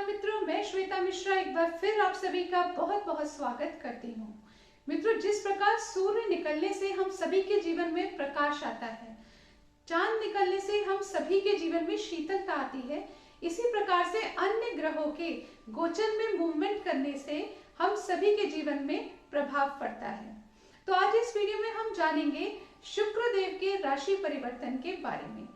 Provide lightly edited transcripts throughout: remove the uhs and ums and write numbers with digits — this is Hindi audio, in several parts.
मित्रों, मैं श्वेता मिश्रा एक बार फिर आप सभी का बहुत बहुत स्वागत करती हूँ। मित्रों, जिस प्रकार सूर्य निकलने से हम सभी के जीवन में प्रकाश आता है, चांद निकलने से हम सभी के जीवन में शीतलता आती है, इसी प्रकार से अन्य ग्रहों के गोचर में मूवमेंट करने से हम सभी के जीवन में प्रभाव पड़ता है। तो आज इस वीडियो में हम जानेंगे शुक्र देव के राशि परिवर्तन के बारे में।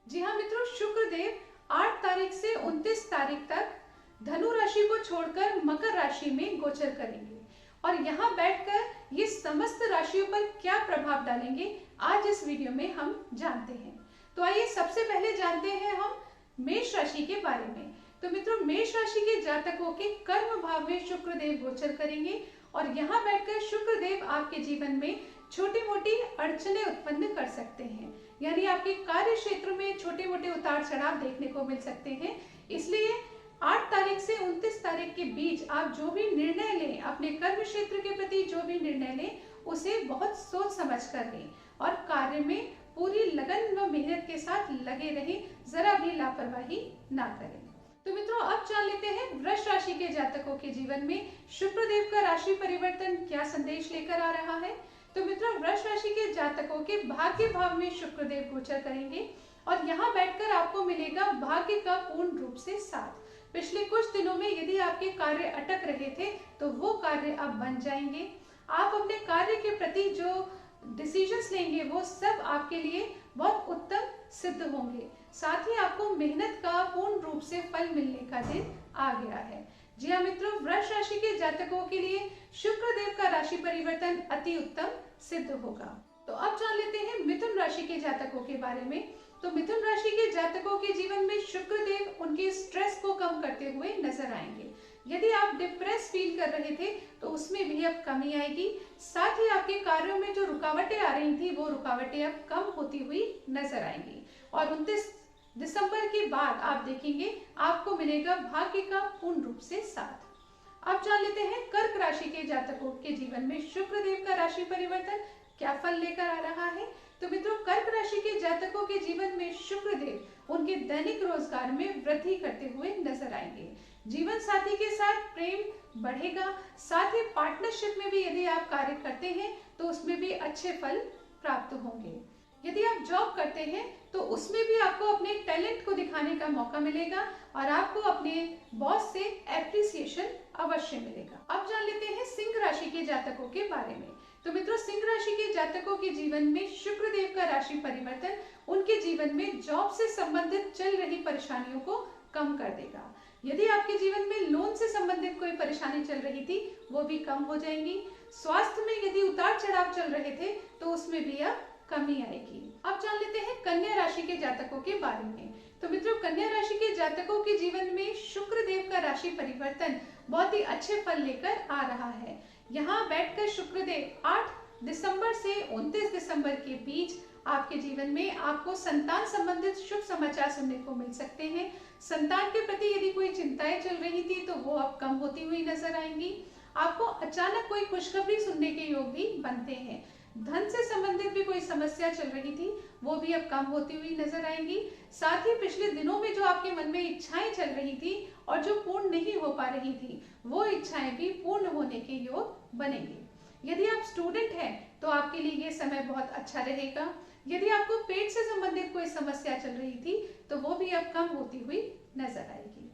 जी हाँ मित्रों, शुक्र देव 8 तारीख से 29 तारीख तक धनु राशि को छोड़कर मकर राशि में गोचर करेंगे और यहाँ बैठकर ये समस्त राशियों पर क्या प्रभाव डालेंगे, आज इस वीडियो में हम जानते हैं। तो आइए सबसे पहले जानते हैं हम मेष राशि के बारे में। तो मित्रों, मेष राशि के जातकों के कर्म भाव में शुक्र देव गोचर करेंगे और यहाँ बैठकर शुक्र देव आपके जीवन में छोटी मोटी अड़चने उत्पन्न कर सकते हैं, यानी आपके कार्य क्षेत्र में छोटे मोटे उतार चढ़ाव देखने को मिल सकते हैं। इसलिए 8 तारीख से 29 तारीख के बीच आप जो भी निर्णय लें, अपने कर्म क्षेत्र के प्रति जो भी निर्णय लें, उसे बहुत सोच समझ कर लें और कार्य में पूरी लगन व मेहनत के साथ लगे रहें, जरा भी लापरवाही ना करें। तो मित्रों, अब जान लेते हैं वृष राशि के जातकों के जीवन में शुक्र देव का राशि परिवर्तन क्या संदेश लेकर आ रहा है। तो मित्रों, वृष राशि के जातकों के भाग्य भाव में शुक्र देव गोचर करेंगे और यहाँ बैठकर आपको मिलेगा भाग्य का पूर्ण रूप से साथ। पिछले कुछ दिनों में यदि आपके कार्य अटक रहे थे तो वो कार्य अब बन जाएंगे। आप अपने कार्य के प्रति जो डिसीजंस लेंगे वो सब आपके लिए बहुत उत्तम सिद्ध होंगे। साथ ही आपको मेहनत का पूर्ण रूप से फल मिलने का दिन आ गया है। जी हाँ मित्रों, वृष राशि के जातकों के लिए शुक्र देव का राशि परिवर्तन अति उत्तम सिद्ध होगा। तो अब जान लेते हैं मिथुन राशि के जातकों के बारे में। तो मिथुन राशि के जातकों के जीवन में शुक्र देव उनके स्ट्रेस को कम करते हुए नजर आएंगे। यदि आप डिप्रेस फील कर रहे थे तो उसमें भी अब कमी आएगी। साथ ही आपके कार्यों में जो रुकावटें आ रही थी वो रुकावटें अब कम होती हुई नजर आएंगी और 29 दिसंबर के बाद आप देखेंगे आपको मिलेगा भाग्य का पूर्ण रूप से साथ। अब जान लेते हैं कर्क राशि के जातकों के जीवन में शुक्र देव का राशि परिवर्तन क्या फल लेकर आ रहा है। तो मित्रों, कर्क राशि के जातकों के जीवन में शुक्र देव उनके दैनिक रोजगार में वृद्धि करते हुए नजर आएंगे। जीवन साथी के साथ प्रेम बढ़ेगा। साथ ही पार्टनरशिप में भी यदि आप कार्य करते हैं तो उसमें भी अच्छे फल प्राप्त होंगे। यदि आप जॉब करते हैं तो उसमें भी आपको अपने टैलेंट को दिखाने का मौका मिलेगा और आपको अपने बॉस से एप्रिसिएशन अवश्य मिलेगा। अब जान लेते हैं सिंह राशि के जातकों के बारे में। तो मित्रों, सिंह राशि के जातकों के जीवन में शुक्र देव का राशि परिवर्तन उनके जीवन में जॉब से संबंधित चल रही परेशानियों को कम कर देगा। यदि आपके जीवन में लोन से संबंधित कोई परेशानी चल रही थी वो भी कम हो जाएंगी। स्वास्थ्य में यदि उतार चढ़ाव चल रहे थे तो उसमें भी अब कमी आएगी। अब जान लेते हैं कन्या राशि के जातकों के बारे में। तो मित्रों, कन्या राशि के जातकों के जीवन में शुक्र देव का राशि परिवर्तन बहुत ही अच्छे फल लेकर आ रहा है। यहाँ बैठकर शुक्र देव 8 दिसंबर से 29 दिसंबर के बीच आपके जीवन में आपको संतान संबंधित शुभ समाचार सुनने को मिल सकते हैं। संतान के प्रति यदि कोई चिंताएं चल रही थी तो वो अब कम होती हुई नजर आएंगी। आपको अचानक कोई खुशखबरी सुनने के योग भी बनते हैं। धन से संबंधित भी कोई समस्या चल रही थी वो भी अब कम होती हुई नजर आएंगी। साथ ही पिछले दिनों में जो आपके मन में इच्छाएं चल रही थी और जो पूर्ण नहीं हो पा रही थी वो इच्छाएं भी पूर्ण होने के योग बनेंगे। यदि आप स्टूडेंट हैं तो आपके लिए ये समय बहुत अच्छा रहेगा। यदि आपको पेट से संबंधित कोई समस्या चल रही थी तो वो भी अब कम होती हुई नजर आएगी।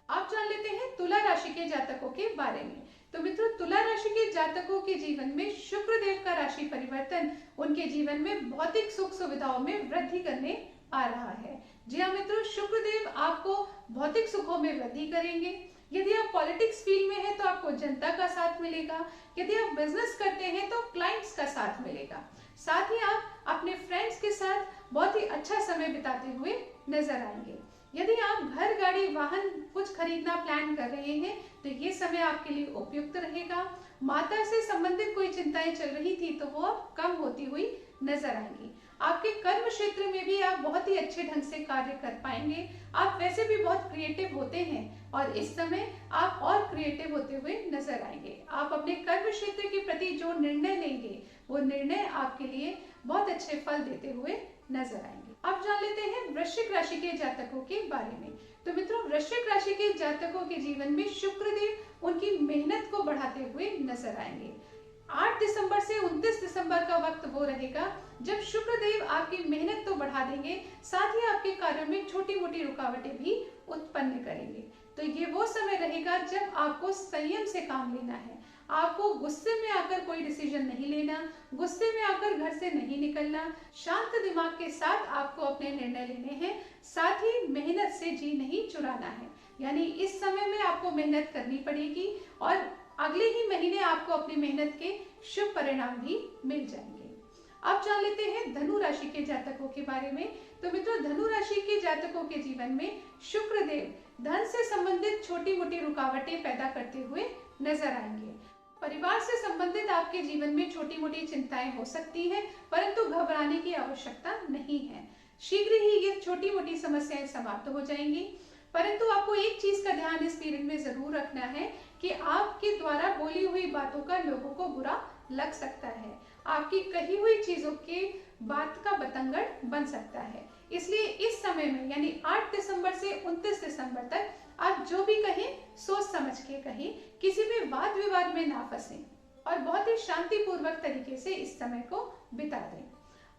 आप जान लेते हैं तुला राशि के जातकों के बारे में। तो मित्रों, तुला राशि के जातकों के जीवन में शुक्र देव का राशि परिवर्तन उनके जीवन में भौतिक सुख सुविधाओं में वृद्धि करने आ रहा है। जी हाँ मित्रों, शुक्र देव आपको भौतिक सुखों में वृद्धि करेंगे। यदि आप पॉलिटिक्स फील्ड में हैं तो आपको जनता का साथ मिलेगा। यदि आप बिजनेस करते हैं तो क्लाइंट्स का साथ मिलेगा। साथ ही आप अपने फ्रेंड्स के साथ बहुत ही अच्छा समय बिताते हुए नजर आएंगे। यदि आप घर, गाड़ी, वाहन कुछ खरीदना प्लान कर रहे हैं तो ये समय आपके लिए उपयुक्त रहेगा। माता से संबंधित कोई चिंताएं चल रही थी तो वो अब कम होती हुई नजर आएंगी। आपके कर्म क्षेत्र में भी आप बहुत ही अच्छे ढंग से कार्य कर पाएंगे। आप वैसे भी बहुत क्रिएटिव होते हैं और इस समय आप और क्रिएटिव होते हुए नजर आएंगे। आप अपने कर्म क्षेत्र के प्रति जो निर्णय लेंगे वो निर्णय आपके लिए बहुत अच्छे फल देते हुए नजर आएंगे। अब जान लेते हैं वृश्चिक राशि के जातकों के बारे में। तो मित्रों, वृश्चिक राशि के जातकों के जीवन में शुक्रदेव उनकी मेहनत को बढ़ाते हुए नजर आएंगे। 8 दिसंबर से 29 दिसंबर का वक्त वो रहेगा जब शुक्रदेव आपकी मेहनत तो बढ़ा देंगे, साथ ही आपके कार्यों में छोटी मोटी रुकावटें भी उत्पन्न करेंगे। तो ये वो समय रहेगा जब आपको संयम से काम लेना है। आपको गुस्से में आकर कोई डिसीजन नहीं लेना, गुस्से में आकर घर से नहीं निकलना, शांत दिमाग के साथ आपको अपने निर्णय लेने हैं, साथ ही मेहनत से जी नहीं चुराना है। यानी इस समय में आपको मेहनत करनी पड़ेगी और अगले ही महीने आपको अपनी मेहनत के शुभ परिणाम भी मिल जाएंगे। अब जान लेते हैं धनु राशि के जातकों के बारे में। तो मित्रों, धनु राशि के जातकों के जीवन में शुक्रदेव धन से संबंधित छोटी मोटी रुकावटें पैदा करते हुए नजर आएंगे। परिवार से संबंधित आपके जीवन में छोटी मोटी चिंताएं हो सकती हैं, परंतु घबराने की आवश्यकता नहीं है। शीघ्र ही ये छोटी मोटी समस्याएं समाप्त हो जाएंगी। परंतु आपको एक चीज का ध्यान इस पीरियड में जरूर रखना है कि आपके द्वारा बोली हुई बातों का लोगों को बुरा लग सकता है। आपकी कही हुई चीजों के बात का बतंगड़ बन सकता है। इसलिए इस समय में यानी 8 दिसंबर से 29 दिसंबर तक आप जो भी कहें सोच समझ के कहें, किसी भी वाद विवाद में ना फंसें और बहुत ही शांतिपूर्वक तरीके से इस समय को बिता दें।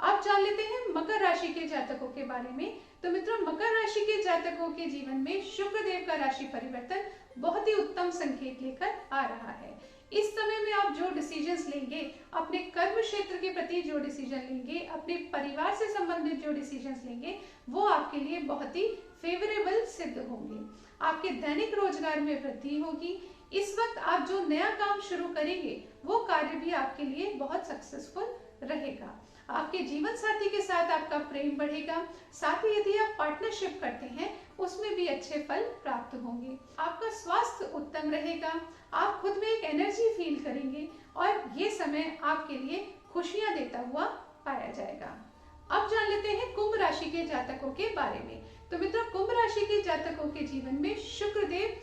आप जान लेते हैं मकर राशि के जातकों के बारे में। तो मित्रों, मकर राशि के जातकों के जीवन में शुक्रदेव का राशि परिवर्तन बहुत ही उत्तम संकेत लेकर आ रहा है। इस समय में आप जो डिसीजंस लेंगे, अपने कर्म क्षेत्र के प्रति जो डिसीजन लेंगे, अपने परिवार से संबंधित जो डिसीजंस लेंगे, वो आपके लिए बहुत ही फेवरेबल सिद्ध होंगे। आपके दैनिक रोजगार में वृद्धि होगी। इस वक्त आप जो नया काम शुरू करेंगे वो कार्य भी आपके लिए बहुत सक्सेसफुल रहेगा। आपके जीवन साथी के साथ आपका प्रेम बढ़ेगा। साथ ही यदि आप पार्टनरशिप करते हैं उसमें भी अच्छे फल प्राप्त होंगे। आपका स्वास्थ्य उत्तम रहेगा। आप खुद में एक एनर्जी फील करेंगे और ये समय आपके लिए खुशियां देता हुआ पाया जाएगा। अब जान लेते हैं कुंभ राशि के जातकों के बारे में। तो मित्रों, कुंभ राशि के जातकों के जीवन में शुक्रदेव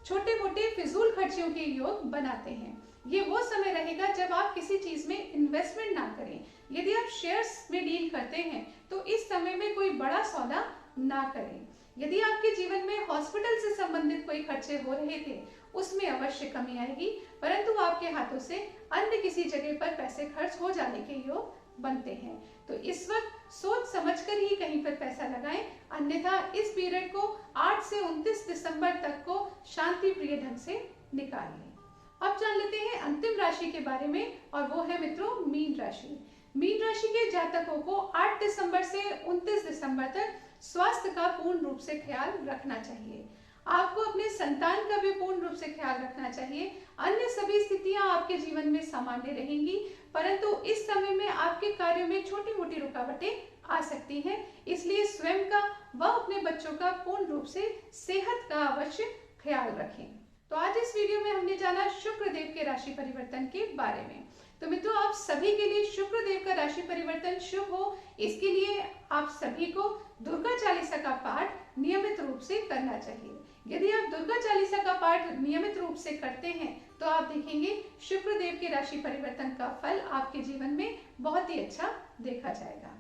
छोटे मोटे फिजूल खर्चियों के योग बनाते हैं। ये वो समय रहेगा जब आप किसी चीज में इन्वेस्टमेंट ना करें। यदि आप शेयर्स में डील करते हैं तो इस समय में कोई बड़ा सौदा ना करें। यदि आपके जीवन में हॉस्पिटल से संबंधित कोई खर्चे हो रहे थे उसमें अवश्य कमी आएगी, परंतु आपके हाथों से अन्य किसी जगह पर पैसे खर्च हो जाने के योग बनते हैं। तो इस वक्त सोच समझकर ही कहीं पर पैसा लगाएं, अन्यथा इस पीरियड को 8 से 29 दिसंबर तक को शांति प्रिय ढंग से निकाल लें। अब जान लेते हैं अंतिम राशि के बारे में और वो है मित्रों मीन राशि। मीन राशि के जातकों को 8 दिसंबर से 29 दिसंबर तक स्वास्थ्य का पूर्ण रूप से ख्याल रखना चाहिए। आपको अपने संतान का भी पूर्ण रूप से ख्याल रखना चाहिए। अन्य सभी स्थितियां आपके जीवन में सामान्य रहेंगी, परंतु इस समय में आपके कार्यों में छोटी मोटी रुकावटें आ सकती हैं। इसलिए स्वयं का व अपने बच्चों का पूर्ण रूप से सेहत का अवश्य ख्याल रखें। तो आज इस वीडियो में हमने जाना शुक्रदेव के राशि परिवर्तन के बारे में। तो मित्रों, आप सभी के लिए शुक्रदेव का राशि परिवर्तन शुभ हो, इसके लिए आप सभी को दुर्गा चालीसा का पाठ नियमित रूप से करना चाहिए। यदि आप दुर्गा चालीसा का पाठ नियमित रूप से करते हैं तो आप देखेंगे शुक्रदेव के राशि परिवर्तन का फल आपके जीवन में बहुत ही अच्छा देखा जाएगा।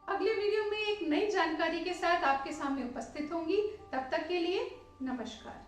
अगले वीडियो में एक नई जानकारी के साथ आपके सामने उपस्थित होंगी। तब तक के लिए नमस्कार।